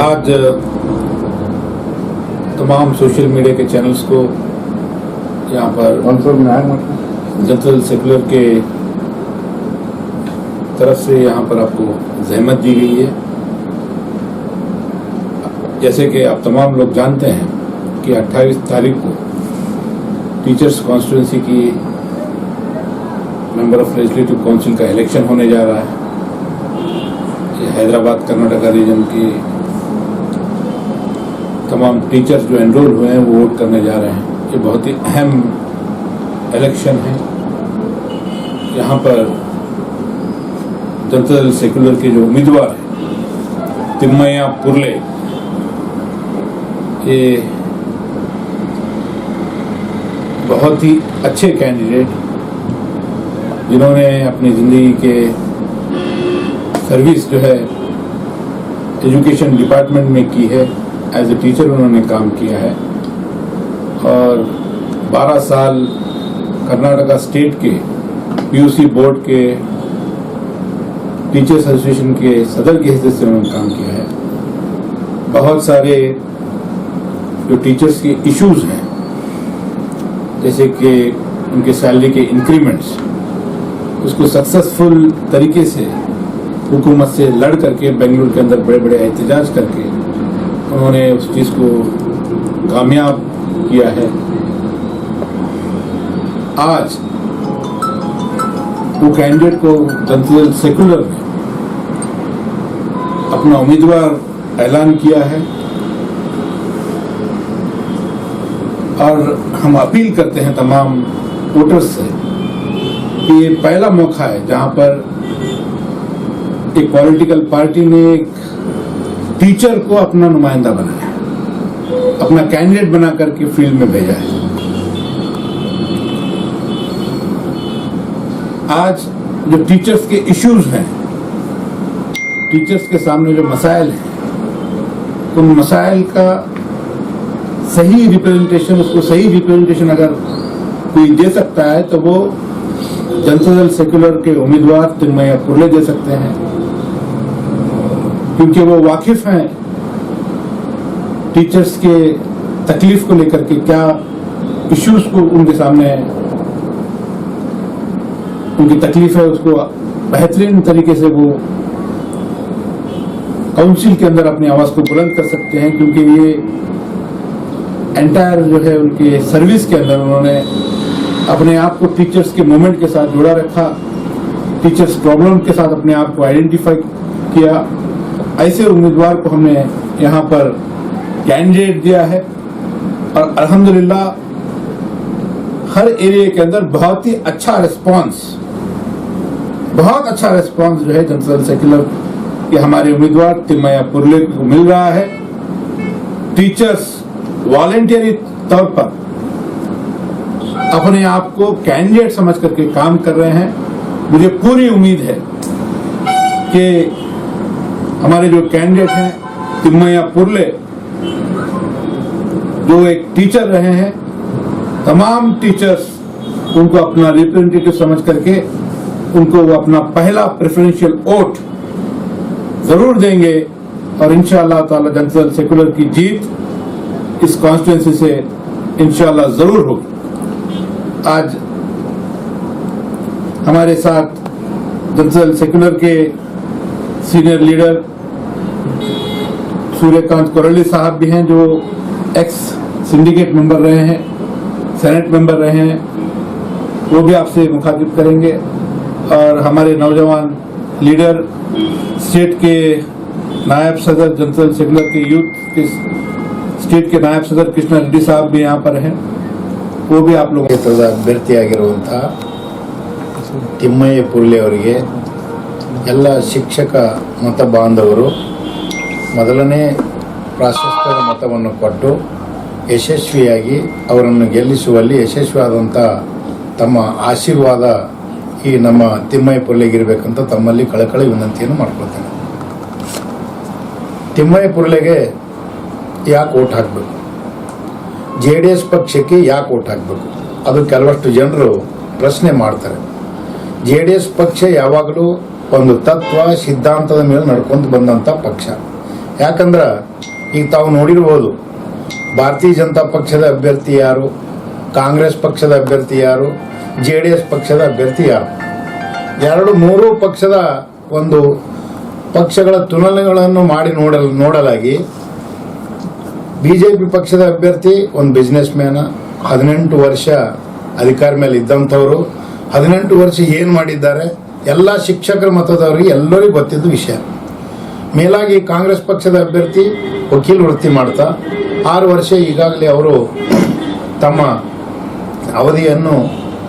आज तमाम social media के चैनल्स को यहाँ पर जनता दल सेकुलर के तरफ से यहाँ पर आपको जहमत दी गई है। जैसे कि आप तमाम लोग जानते हैं कि 28 तारीख को टीचर्स कॉन्स्टिट्यूंसी की मेंबर ऑफ लेजिस्लेटिव काउंसिल का इलेक्शन होने जा रहा है। ये हैदराबाद कर्नाटका रीजन की तमाम टीचर्स जो एनरोल हुए हैं वो वोट करने जा रहे हैं। ये बहुत ही अहम इलेक्शन है। यहाँ पर जनता दल सेकुलर के जो उम्मीदवार हैं तिम्मय्या पुरले, ये बहुत ही अच्छे कैंडिडेट जिन्होंने अपनी ज़िंदगी के सर्विस जो है एजुकेशन डिपार्टमेंट में की है। एज ए टीचर उन्होंने काम किया है और 12 साल कर्नाटका स्टेट के पीयूसी बोर्ड के टीचर्स एसोसिएशन के सदर की हैसियत से उन्होंने काम किया है। बहुत सारे जो टीचर्स के इश्यूज हैं, जैसे कि उनके सैलरी के इंक्रीमेंट्स, उसको सक्सेसफुल तरीके से हुकूमत से लड़ करके बेंगलुरु के अंदर बड़े बड़े एहतजाज करके उन्होंने उस चीज़ को कामयाब किया है। आज वो कैंडिडेट को जनता दल सेकुलर ने अपना उम्मीदवार ऐलान किया है और हम अपील करते हैं तमाम वोटर्स से कि ये पहला मौका है जहां पर एक पॉलिटिकल पार्टी ने एक टीचर को अपना नुमाइंदा बनाया, अपना कैंडिडेट बना करके फील्ड में भेजा है। आज जो टीचर्स के इश्यूज हैं, टीचर्स के सामने जो मसाइल हैं, उन मसाइल का सही रिप्रेजेंटेशन, उसको सही रिप्रेजेंटेशन अगर कोई दे सकता है तो वो जनता दल सेकुलर के उम्मीदवार तिम्मय्या पुरले दे सकते हैं, क्योंकि वो वाकिफ हैं टीचर्स के तकलीफ को लेकर के, क्या इश्यूज को उनके सामने उनकी तकलीफ है, उसको बेहतरीन तरीके से वो काउंसिल के अंदर अपनी आवाज को बुलंद कर सकते हैं। क्योंकि ये एंटायर जो है उनके सर्विस के अंदर उन्होंने अपने आप को टीचर्स के मूवमेंट के साथ जोड़ा रखा, टीचर्स प्रॉब्लम के साथ अपने आप को आइडेंटिफाई किया। ऐसे उम्मीदवार को हमने यहाँ पर कैंडिडेट दिया है और अल्हम्दुलिल्लाह हर एरिया के अंदर बहुत ही अच्छा रिस्पांस, बहुत अच्छा रिस्पांस जो है जनता दल सेकुलर के हमारे उम्मीदवार तिम्मय्या पुरले को मिल रहा है। टीचर्स वॉलंटियरी तौर पर अपने आप को कैंडिडेट समझ करके काम कर रहे हैं। मुझे पूरी उम्मीद है कि हमारे जो कैंडिडेट हैं तिम्मय्या पुरले, जो एक टीचर रहे हैं, तमाम टीचर्स उनको अपना रिप्रेजेंटेटिव समझ करके उनको वो अपना पहला प्रेफरेंशियल वोट जरूर देंगे और इंशाअल्लाह ताला जनता दल सेकुलर की जीत इस कॉन्स्टिट्यूंसी से इंशाअल्लाह जरूर होगी। आज हमारे साथ जनता दल सेकुलर के सीनियर लीडर सूर्यकांत कोरली साहब भी हैं, जो एक्स सिंडिकेट मेंबर रहे हैं, सेनेट मेंबर रहे हैं, वो भी आपसे मुखातिब करेंगे। और हमारे नौजवान लीडर स्टेट के नायब सदर जनता दल सेकुलर के यूथ के स्टेट के नायब सदर कृष्णा रेड्डी साहब भी यहाँ पर हैं, वो भी आप लोग ಅಭ್ಯರ್ಥಿಯಾಗಿರುವಂಥ ತಿಮ್ಮಯ್ಯ ಪುರ್ಲೆ ಅವರಿಗೆ ಎಲ್ಲ ಶಿಕ್ಷಕ ಮತ ಬಾಂಧವರು ಮೊದಲನೇ ಪ್ರಾಶಸ್ತ್ಯದ ಮತವನ್ನು ಕೊಟ್ಟು ಯಶಸ್ವಿಯಾಗಿ ಅವರನ್ನು ಗೆಲ್ಲಿಸುವಲ್ಲಿ ಯಶಸ್ವಿಯಾದಂಥ ತಮ್ಮ ಆಶೀರ್ವಾದ ಈ ನಮ್ಮ ತಿಮ್ಮಯ್ಯ ಪುರ್ಲೆಗಿರಬೇಕಂತ ತಮ್ಮಲ್ಲಿ ಕಳಕಳಿ ವಿನಂತಿಯನ್ನು ಮಾಡ್ಕೊಳ್ತೇನೆ. ತಿಮ್ಮಯ್ಯ ಪುರ್ಲೆಗೆ ಯಾಕೆ ಓಟ್ ಹಾಕಬೇಕು, JDS ಪಕ್ಷಕ್ಕೆ ಯಾಕೆ ಓಟ್ ಹಾಕಬೇಕು, ಅದು ಕೆಲವಷ್ಟು ಜನರು ಪ್ರಶ್ನೆ ಮಾಡ್ತಾರೆ. JDS ಪಕ್ಷ ಯಾವಾಗಲೂ ಒಂದು ತತ್ವ ಸಿದ್ಧಾಂತದ ಮೇಲೆ ನಡ್ಕೊಂಡು ಬಂದಂಥ ಪಕ್ಷ. ಯಾಕಂದ್ರೆ ಈಗ ತಾವು ನೋಡಿರ್ಬೋದು ಭಾರತೀಯ ಜನತಾ ಪಕ್ಷದ ಅಭ್ಯರ್ಥಿ ಯಾರು, ಕಾಂಗ್ರೆಸ್ ಪಕ್ಷದ ಅಭ್ಯರ್ಥಿ ಯಾರು, JDS ಪಕ್ಷದ ಅಭ್ಯರ್ಥಿ ಯಾರು, ಮೂರೂ ಪಕ್ಷದ ಒಂದು ಪಕ್ಷಗಳ ತುಲನೆಗಳನ್ನು ಮಾಡಿ ನೋಡಲಾಗಿ BJP ಪಕ್ಷದ ಅಭ್ಯರ್ಥಿ ಒಂದು ಬಿಸ್ನೆಸ್ ಮ್ಯಾನ್, 18 ವರ್ಷ ಅಧಿಕಾರ ಮೇಲೆ ಇದ್ದಂಥವ್ರು, 18 ವರ್ಷ ಏನು ಮಾಡಿದ್ದಾರೆ ಎಲ್ಲ ಶಿಕ್ಷಕರ ಮತದವರಿಗೆ ಎಲ್ಲರಿಗೂ ಗೊತ್ತಿದ್ದ ವಿಷಯ. ಮೇಲಾಗಿ ಕಾಂಗ್ರೆಸ್ ಪಕ್ಷದ ಅಭ್ಯರ್ಥಿ ವಕೀಲ ವೃತ್ತಿ ಮಾಡ್ತಾ 6 ವರ್ಷ ಈಗಾಗಲೇ ಅವರು ತಮ್ಮ ಅವಧಿಯನ್ನು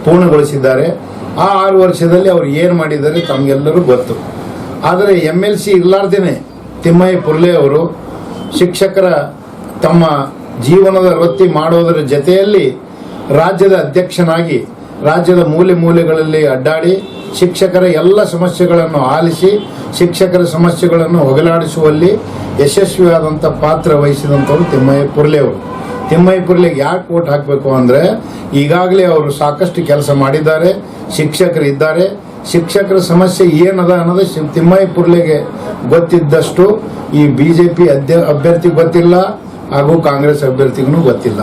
ಪೂರ್ಣಗೊಳಿಸಿದ್ದಾರೆ. ಆ 6 ವರ್ಷದಲ್ಲಿ ಅವರು ಏನು ಮಾಡಿದ್ದಾರೆ ತಮಗೆಲ್ಲರೂ ಗೊತ್ತು. ಆದರೆ MLC ಇರಲಾರ್ದೇನೆ ತಿಮ್ಮಯ್ಯ ಪುರ್ಲೆ ಅವರು ಶಿಕ್ಷಕರ ತಮ್ಮ ಜೀವನದ ವೃತ್ತಿ ಮಾಡೋದರ ಜೊತೆಯಲ್ಲಿ ರಾಜ್ಯದ ಅಧ್ಯಕ್ಷನಾಗಿ ರಾಜ್ಯದ ಮೂಲೆ ಮೂಲೆಗಳಲ್ಲಿ ಅಡ್ಡಾಡಿ ಶಿಕ್ಷಕರ ಎಲ್ಲ ಸಮಸ್ಯೆಗಳನ್ನು ಆಲಿಸಿ ಶಿಕ್ಷಕರ ಸಮಸ್ಯೆಗಳನ್ನು ಹೋಗಲಾಡಿಸುವಲ್ಲಿ ಯಶಸ್ವಿಯಾದಂಥ ಪಾತ್ರ ವಹಿಸಿದಂಥವ್ರು ತಿಮ್ಮಯ್ಯ ಪುರ್ಲೆ ಅವರು. ತಿಮ್ಮಯ್ಯ ಪುರ್ಲೆಗೆ ಯಾಕೆ ವೋಟ್ ಹಾಕಬೇಕು ಅಂದರೆ ಈಗಾಗಲೇ ಅವರು ಸಾಕಷ್ಟು ಕೆಲಸ ಮಾಡಿದ್ದಾರೆ, ಶಿಕ್ಷಕರು ಇದ್ದಾರೆ. ಶಿಕ್ಷಕರ ಸಮಸ್ಯೆ ಏನದ ಅನ್ನೋದು ತಿಮ್ಮಯ್ಯ ಪುರ್ಲೆಗೆ ಗೊತ್ತಿದ್ದಷ್ಟು ಈ BJP ಅಭ್ಯರ್ಥಿ ಗೊತ್ತಿಲ್ಲ ಹಾಗೂ ಕಾಂಗ್ರೆಸ್ ಅಭ್ಯರ್ಥಿಗೂ ಗೊತ್ತಿಲ್ಲ.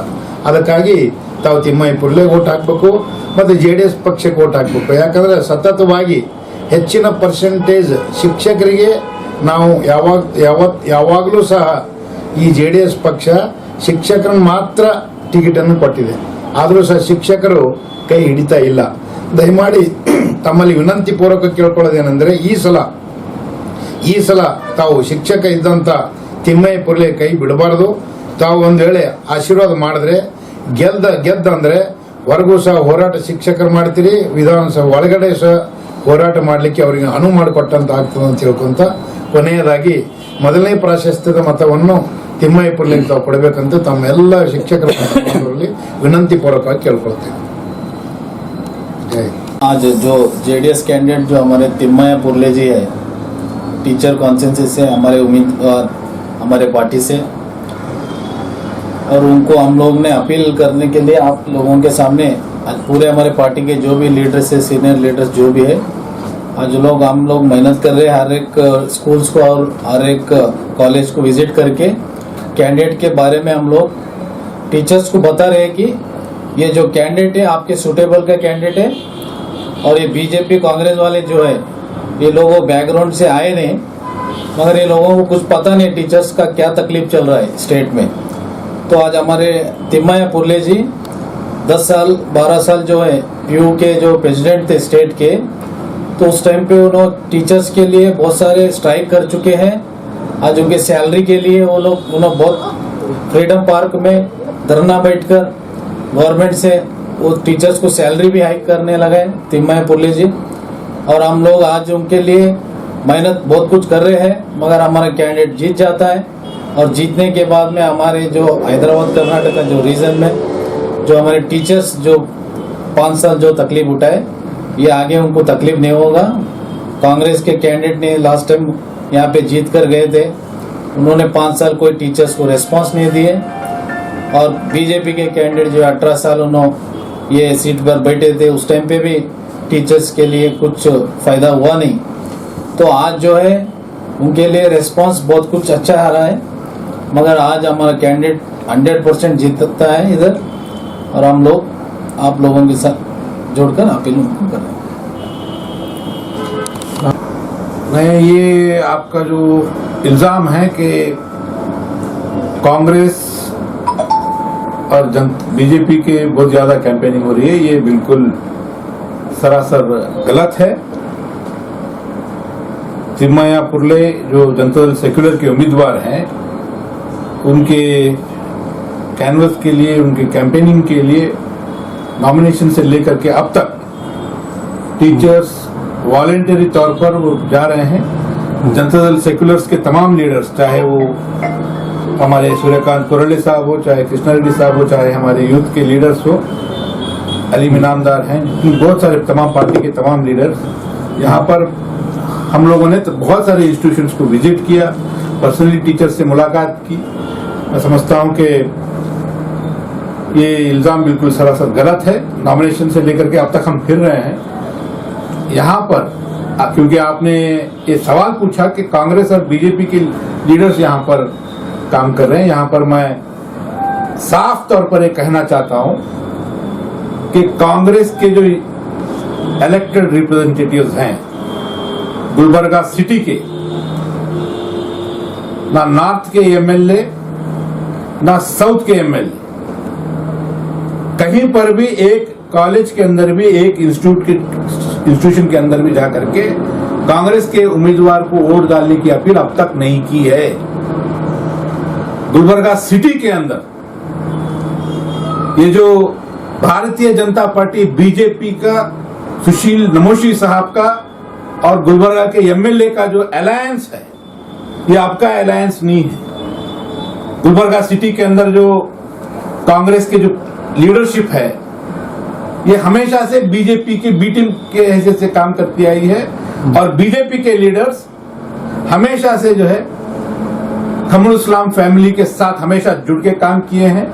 ಅದಕ್ಕಾಗಿ ತಾವು ತಿಮ್ಮಯ್ಯ ಪುರ್ಲೆಗೆ ವೋಟ್ ಹಾಕಬೇಕು ಮತ್ತು JDS ಪಕ್ಷಕ್ಕೆ ವೋಟ್ ಹಾಕಬೇಕು. ಯಾಕಂದರೆ ಸತತವಾಗಿ ಹೆಚ್ಚಿನ ಪರ್ಸೆಂಟೇಜ್ ಶಿಕ್ಷಕರಿಗೆ ನಾವು ಯಾವಾಗಲೂ ಸಹ ಈ JDS ಪಕ್ಷ ಶಿಕ್ಷಕರನ್ನು ಮಾತ್ರ ಟಿಕೆಟನ್ನು ಕೊಟ್ಟಿದೆ. ಆದರೂ ಸಹ ಶಿಕ್ಷಕರು ಕೈ ಹಿಡಿತಾ ಇಲ್ಲ. ದಯಮಾಡಿ ತಮ್ಮಲ್ಲಿ ವಿನಂತಿ ಪೂರ್ವಕ ಕೇಳ್ಕೊಳ್ಳೋದೇನೆಂದರೆ ಈ ಸಲ ತಾವು ಶಿಕ್ಷಕ ಇದ್ದಂಥ ತಿಮ್ಮಯ್ಯ ಪುರ್ಲೆ ಕೈ ಬಿಡಬಾರ್ದು. ತಾವು ಒಂದು ವೇಳೆ ಆಶೀರ್ವಾದ ಮಾಡಿದ್ರೆ ಗೆದ್ದ ಅಂದರೆ ಹೊರಗೂ ಸಹ ಹೋರಾಟ ಶಿಕ್ಷಕರು ಮಾಡ್ತೀರಿ, ವಿಧಾನಸಭೆ ಒಳಗಡೆ ಸಹ ಹೋರಾಟ ಮಾಡಲಿಕ್ಕೆ ಅವರಿಗೆ ಅನುವು ಮಾಡಿಕೊಟ್ಟಂತ ಆಗ್ತದೆ ಅಂತ ತಿಳ್ಕೊಂತ ಕೊನೆಯದಾಗಿ ಮೊದಲನೇ ಪ್ರಾಶಸ್ತ್ಯದ ಮತವನ್ನು ತಿಮ್ಮಯ್ಯ ಪುರ್ಲೆಗೆ ತಾವು ಕೊಡಬೇಕಂತ ತಮ್ಮೆಲ್ಲ ಶಿಕ್ಷಕರ ವಿನಂತಿ ಪೂರ್ವಕವಾಗಿ ಕೇಳ್ಕೊಳ್ತೇವೆ. आज जो JDS कैंडिडेट जो हमारे तिम्मैया पुर्ले जी है, टीचर कॉन्सेंसस से हमारे उम्मीदवार हमारे पार्टी से, और उनको हम लोग ने अपील करने के लिए आप लोगों के सामने आज पूरे हमारे पार्टी के जो भी लीडर्स है, सीनियर लीडर्स जो भी है, आज हम लोग मेहनत कर रहे हैं हर एक स्कूल्स को और हर एक कॉलेज को विजिट करके कैंडिडेट के बारे में हम लोग टीचर्स को बता रहे हैं कि ये जो कैंडिडेट है आपके सूटेबल का कैंडिडेट है, और ये BJP कांग्रेस वाले जो है ये लोगों बैकग्राउंड से आए नहीं, मगर ये लोगों को कुछ पता नहीं टीचर्स का क्या तकलीफ चल रहा है स्टेट में. तो आज हमारे तिम्मैया पुर्ले जी 10 साल 12 साल जो है PU के जो प्रेसिडेंट थे स्टेट के, तो उस टाइम पे उन्होंने टीचर्स के लिए बहुत सारे स्ट्राइक कर चुके हैं. आज उनके सैलरी के लिए उन्होंने बहुत फ्रीडम पार्क में धरना बैठकर गवर्नमेंट से वो टीचर्स को सैलरी भी हाइक करने लगे तिम्मैया पुर्ले जी. और हम लोग आज उनके लिए मेहनत बहुत कुछ कर रहे हैं, मगर हमारा कैंडिडेट जीत जाता है. और जीतने के बाद में हमारे जो हैदराबाद कर्नाटक का जो रीजन में जो हमारे टीचर्स जो 5 साल जो तकलीफ उठाए, ये आगे उनको तकलीफ नहीं होगा. कांग्रेस के कैंडिडेट ने लास्ट टाइम यहाँ पे जीत कर गए थे, उन्होंने 5 साल कोई टीचर्स को रेस्पॉन्स नहीं दिए. और BJP के कैंडिडेट जो 18 साल उन्होंने ये सीट पर बैठे थे, उस टाइम पे भी टीचर्स के लिए कुछ फ़ायदा हुआ नहीं. तो आज जो है उनके लिए रेस्पॉन्स बहुत कुछ अच्छा आ रहा है, मगर आज हमारा कैंडिडेट 100% जीतता है इधर, और हम लोग आप लोगों के साथ जोड़कर अपील उनको कर रहे हैं. नहीं, ये आपका जो इल्ज़ाम है कि कांग्रेस और BJP के बहुत ज़्यादा कैंपेनिंग हो रही है, ये बिल्कुल सरासर गलत है. तिम्मैया पुर्ले जो जनता दल सेक्युलर के उम्मीदवार हैं, उनके कैनवस के लिए, उनके कैंपेनिंग के लिए नॉमिनेशन से लेकर के अब तक टीचर्स वॉलेंटरी तौर पर वो जा रहे हैं. जनता दल सेक्युलर्स के तमाम लीडर्स, चाहे वो हमारे सूर्यकांत कोरले साहब हो, चाहे कृष्णा रेड्डी साहब हो, चाहे हमारे यूथ के लीडर्स हो, अलीम इनामदार हैं, बहुत सारे तमाम पार्टी के तमाम लीडर्स यहाँ पर हम लोगों ने तो बहुत सारे इंस्टीट्यूशंस को विजिट किया, पर्सनली टीचर्स से मुलाकात की. मैं समझता हूँ कि ये इल्ज़ाम बिल्कुल सरासर गलत है. नॉमिनेशन से लेकर के अब तक हम फिर रहे हैं यहाँ पर, क्योंकि आपने ये सवाल पूछा कि कांग्रेस और BJP के लीडर्स यहाँ पर काम कर रहे हैं। यहाँ पर मैं साफ तौर पर ये कहना चाहता हूं कि कांग्रेस के जो इलेक्टेड रिप्रेजेंटेटिव्स हैं गुलबर्गा सिटी के, ना नॉर्थ के एमएलए ना साउथ के एमएलए, कहीं पर भी एक कॉलेज के अंदर भी एक इंस्टीट्यूशन के अंदर भी जाकर के कांग्रेस के उम्मीदवार को वोट डालने की अपील अब तक नहीं की है। गुलबर्गा सिटी के अंदर ये जो भारतीय जनता पार्टी बीजेपी का सुशील नमोशी साहब का और गुलबर्गा के एमएलए का जो अलायंस है, ये आपका अलायंस नहीं है। गुलबर्गा सिटी के अंदर जो कांग्रेस के जो लीडरशिप है, ये हमेशा से बीजेपी की बी टीम के हैसियत से काम करती आई है और बीजेपी के लीडर्स हमेशा से जो है खमरुल इस्लाम फैमिली के साथ हमेशा जुड़ के काम किए हैं।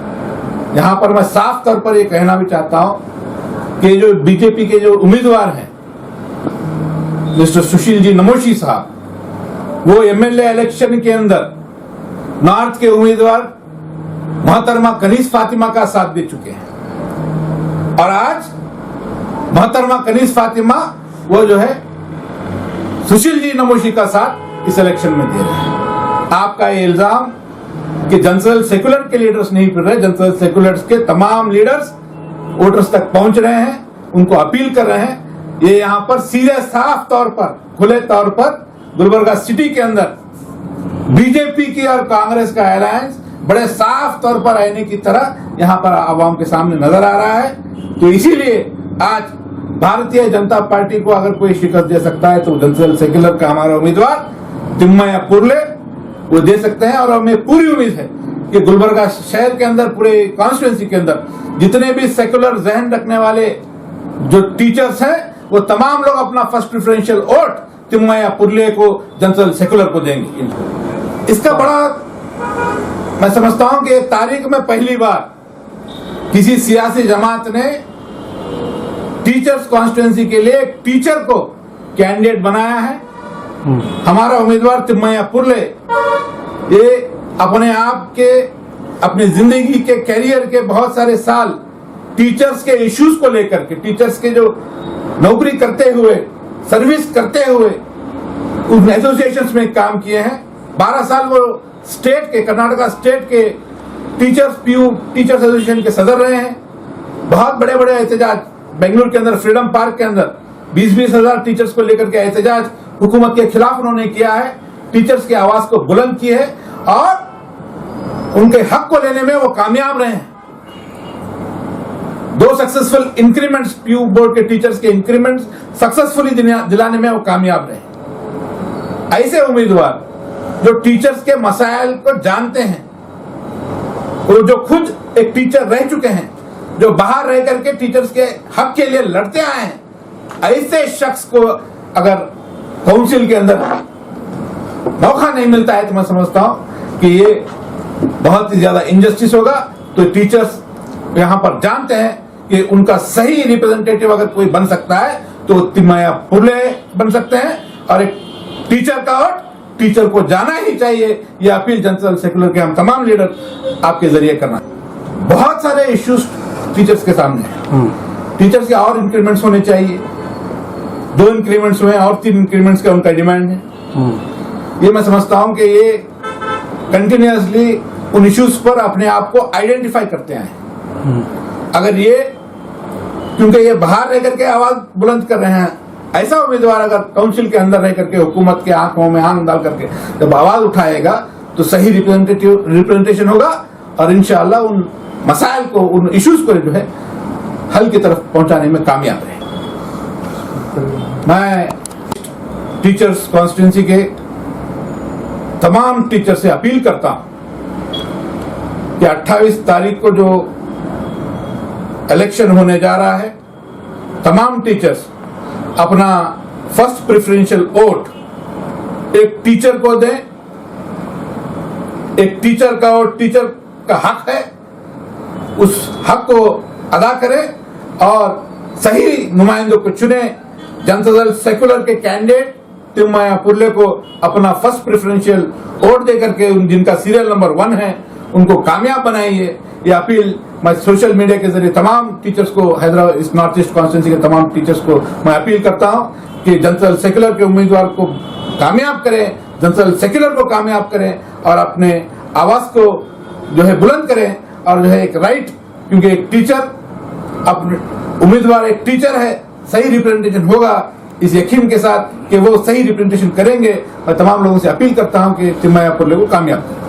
यहां पर मैं साफ तौर पर यह कहना भी चाहता हूं कि जो बीजेपी के जो उम्मीदवार हैं मिस्टर सुशील जी नमोशी साहब, वो एमएलए इलेक्शन के अंदर नॉर्थ के उम्मीदवार मोहतरमा कनीज फातिमा का साथ दे चुके हैं और आज मोहतरमा कनीज फातिमा वो जो है सुशील जी नमोशी का साथ इस इलेक्शन में दे रहे हैं। आपका ये इल्जाम कि जनरल सेकुलर के लीडर्स नहीं फिर रहे, जनरल सेकुलर्स के तमाम लीडर्स वोटर्स तक पहुंच रहे हैं, उनको अपील कर रहे हैं, ये यहां पर सीधे साफ तौर पर खुले तौर पर गुलबर्गा सिटी के अंदर बीजेपी की और कांग्रेस का अलायंस बड़े साफ तौर पर आईने की तरह यहां पर आवाम के सामने नजर आ रहा है। तो इसीलिए आज भारतीय जनता पार्टी को अगर कोई शिकस्त दे सकता है तो जनरल सेकुलर का हमारा उम्मीदवार तिम्मैया पुरले वो दे सकते हैं। और हमें पूरी उम्मीद है कि गुलबर्गा शहर के अंदर, पूरे कॉन्स्टिट्यूंसी के अंदर जितने भी सेकुलर जहन रखने वाले जो टीचर्स हैं, वो तमाम लोग अपना फर्स्ट प्रेफरेंशियल वोट तिम्मैया पुरले को, जनरल सेकुलर को देंगे। इसका बड़ा मैं समझता हूं कि तारीख में पहली बार किसी सियासी जमात ने टीचर्स कॉन्स्टिट्यूंसी के लिए एक टीचर को कैंडिडेट बनाया है। हमारा उम्मीदवार तिम्मैया पुरले ये अपने आप के, अपनी जिंदगी के, कैरियर के बहुत सारे साल टीचर्स के इश्यूज को लेकर के, टीचर्स के जो नौकरी करते हुए, सर्विस करते हुए उन एसोसिएशंस में काम किए हैं। 12 साल वो स्टेट के, कर्नाटका स्टेट के टीचर्स एसोसिएशन के सदर रहे हैं। बहुत बड़े बड़े एहतजाज बेंगलुरु के अंदर, फ्रीडम पार्क के अंदर 20-20 हजार टीचर्स को लेकर के एहतजाज हुकूमत के खिलाफ उन्होंने किया है। टीचर्स की आवाज को बुलंद की है और उनके हक को लेने में वो कामयाब रहे हैं। 2 सक्सेसफुल इंक्रीमेंट्स, पीयू बोर्ड के टीचर्स के इंक्रीमेंट्स सक्सेसफुली दिलाने में वो कामयाब रहे। ऐसे उम्मीदवार जो टीचर्स के मसाइल को जानते हैं, वो जो खुद एक टीचर रह चुके हैं, जो बाहर रह करके टीचर्स के हक के लिए लड़ते आए हैं, ऐसे शख्स को अगर काउंसिल के अंदर मौका नहीं मिलता है तो मैं समझता हूं कि ये बहुत ही ज्यादा इनजस्टिस होगा। तो टीचर्स यहां पर जानते हैं कि उनका सही रिप्रेजेंटेटिव अगर कोई बन सकता है तो तिम्मैया पुरले बन सकते हैं और एक टीचर का वोट टीचर को जाना ही चाहिए। ये अपील जनरल सेकुलर के हम तमाम लीडर आपके जरिए करना। बहुत सारे इश्यूज टीचर्स के सामने हैं। टीचर्स के और इंक्रीमेंट्स होने चाहिए, 2 इंक्रीमेंट्स हुए और 3 इंक्रीमेंट्स का उनका डिमांड है। ये मैं समझता हूं कि ये कंटिन्यूअसली उन इश्यूज पर अपने आप को आइडेंटिफाई करते हैं। अगर ये, क्योंकि ये बाहर रह करके आवाज बुलंद कर रहे हैं, ऐसा उम्मीदवार अगर काउंसिल के अंदर रह करके हुकूमत के आंखों में आंख डाल करके जब आवाज उठाएगा तो सही रिप्रेजेंटेशन होगा और इंशाअल्लाह उन मसाइल को, उन इश्यूज को जो है हल की तरफ पहुंचाने में कामयाब रहे। मैं टीचर्स कॉन्स्टिट्यूंसी के तमाम टीचर से अपील करता हूं कि 28 तारीख को जो इलेक्शन होने जा रहा है, तमाम टीचर्स अपना फर्स्ट प्रेफरेंशियल वोट एक टीचर को दें। एक टीचर का वोट टीचर का हक है, उस हक को अदा करें और सही नुमाइंदों को चुने। जनता दल सेकुलर के कैंडिडेट तिम्मया पुरले को अपना फर्स्ट प्रेफरेंशियल वोट दे करके जिनका सीरियल नंबर 1 है उनको कामयाब बनाइए। ये अपील मैं सोशल मीडिया के जरिए तमाम टीचर्स को, हैदराबाद इस नॉर्थ ईस्ट कॉन्स्टिट्यूंसी के तमाम टीचर्स को मैं अपील करता हूं कि जनता दल सेक्युलर के उम्मीदवार को कामयाब करें, जनता दल सेक्युलर को कामयाब करें और अपने आवाज को जो है बुलंद करें और जो है एक राइट, क्योंकि एक टीचर अपने उम्मीदवार एक टीचर है, सही रिप्रेजेंटेशन होगा इस यकीन के साथ कि वो सही रिप्रेजेंटेशन करेंगे। मैं तमाम लोगों से अपील करता हूं कि तिम्मया पुरले को कामयाब करें।